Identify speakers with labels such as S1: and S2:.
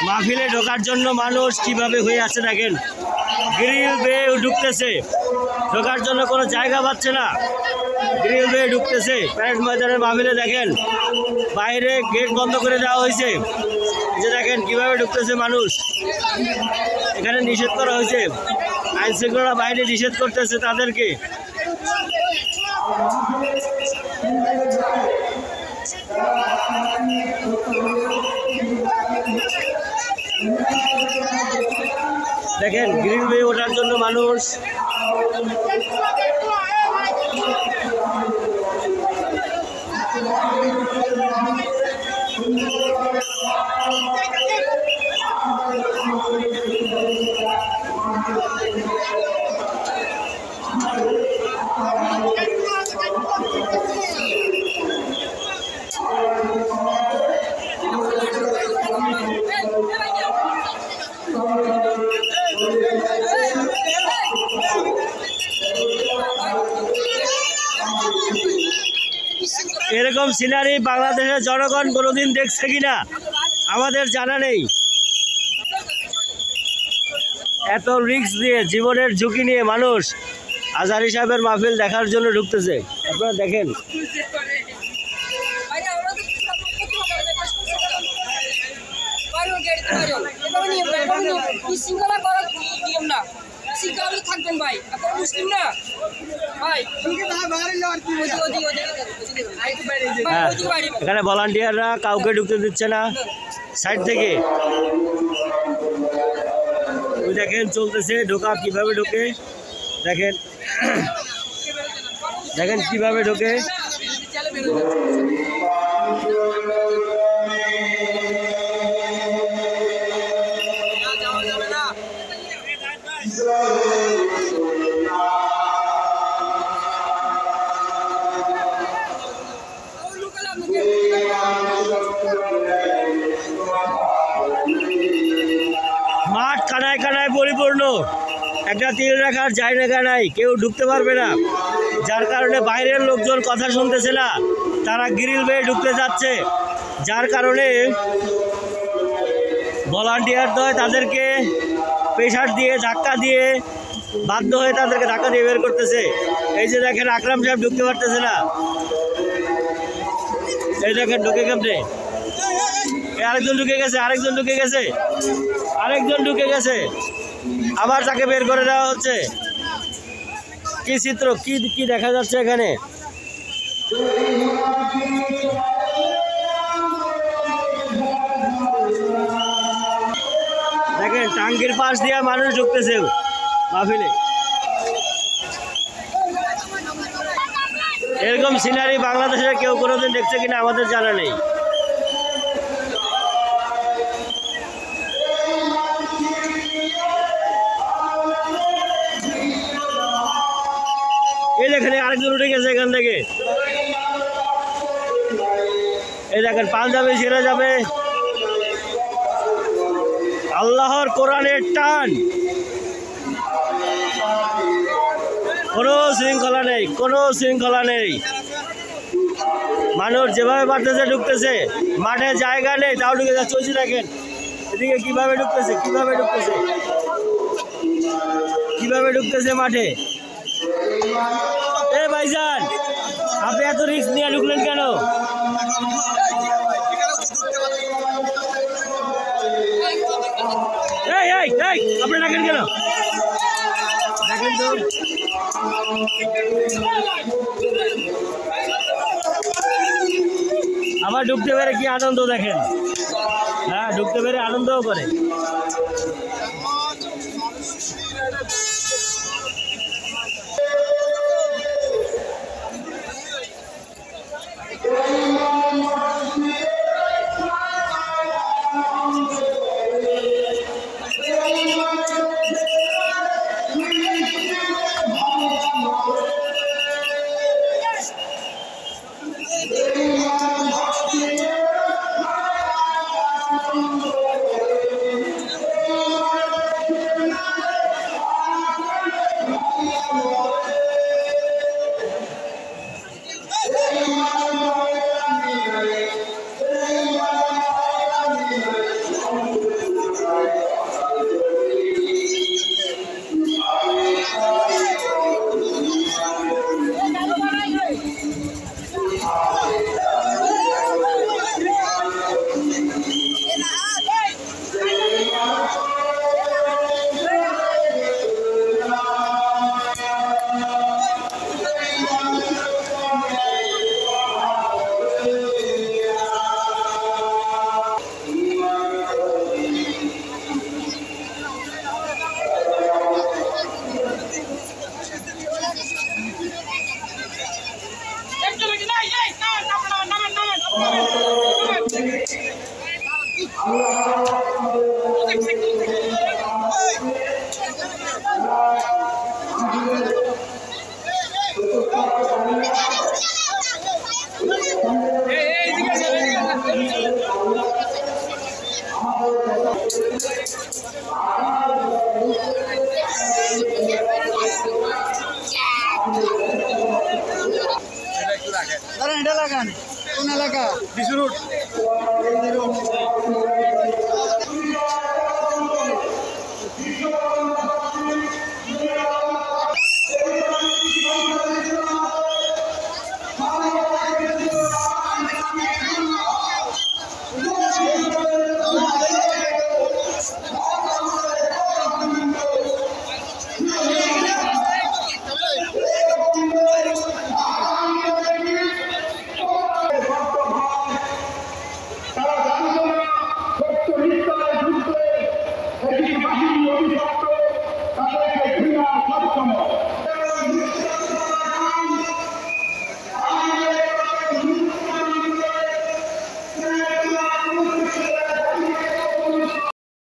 S1: মাহফিলে ঢোকার জন্য মানুষ কিভাবে হয়ে আছে দেখেন, গ্রিল বেয়ে ঢুকতেছে, ঢোকার জন্য কোনো জায়গা পাচ্ছে না, গ্রিল বেয়ে ঢুকতেছে। প্যারেড ময়দানের মাহফিলে দেখেন বাইরে গেট বন্ধ করে দেওয়া হয়েছে, যে দেখেন কিভাবে ঢুকতেছে মানুষ। এখানে নিষেধ করা হয়েছে, আইন শৃঙ্খলা বাহিনী নিষেধ করতেছে তাদেরকে। দেখেন গ্রিল বেয়ে ওঠার জন্য মানুষ। এরকম সিনারি বাংলাদেশের জনগণ কোনোদিন দেখছে কিনা আমাদের জানা নেই। এত রিস্ক দিয়ে, জীবনের ঝুঁকি নিয়ে মানুষ আজহারী সাহেবের মাহফিল দেখার জন্য ঢুকতেছে। আপনারা দেখেন এখানে ভলান্টিয়াররা কাউকে ঢুকতে দিচ্ছে না সাইড থেকে। দেখেন চলতেছে, ঢোকা কিভাবে ঢোকে দেখেন, দেখেন কিভাবে ঢোকে। মাঠ কানায় কানায় পরিপূর্ণ, একটা তিল রাখার জায়গা নাই, কেউ ঢুকতে পারবে না। যার কারণে বাইরের লোকজন কথা শুনতেছে না, তারা গ্রিল বেয়ে ঢুকতে যাচ্ছে। যার কারণে ভলান্টিয়ারদ্বয় তাদেরকে প্রেশার দিয়ে, ধাক্কা দিয়ে, বাধ্য হয়ে তাদেরকে ধাক্কা দিয়ে বের করতেছে। এই যে দেখেন আকরাম সাহেব ঢুকতে পারতেছে না, এই দেখেন ঢুকে কেমনে, আরেকজন ঢুকে গেছে, আরেকজন ঢুকে গেছে, আরেকজন ঢুকে গেছে, আবার তাকে বের করে দেওয়া হচ্ছে। কি চিত্র, কি দেখা যাচ্ছে এখানে। দেখেন টাঙ্কির পাশ দিয়ে মানুষ ঢুকতেছে মাহফিলে। এরকম সিনারি বাংলাদেশে কেউ কোনোদিন দেখছে কিনা আমাদের জানা নেই। এই দেখেন আরেকজন উঠে গেছে এখান থেকে, এই দেখেন পাঞ্জাবি ছেড়ে যাবে। আল্লাহর কোরআনের টান, কোনো শৃঙ্খলা নেই, কোনো শৃঙ্খলা নেই। মানুষ যেভাবে পারতেছে ঢুকতেছে, মাঠে জায়গা নেই তাও ঢুকে যাচ্ছে। চলছে দেখেন এদিকে কিভাবে ঢুকতেছে, কিভাবে ঢুকতেছে, কিভাবে ঢুকতেছে মাঠে। এ ভাইজান, আপনি এত রিস্ক নিয়ে ঢুকলেন কেন? আপনি ডাকেন কেন? দেখেন তো আবার ঢুকতে পেরে কি আনন্দ দেখেন। হ্যাঁ, ঢুকতে পেরে আনন্দও করে।
S2: এটা লাগান কোন এলাকা?
S3: বিশু রোড।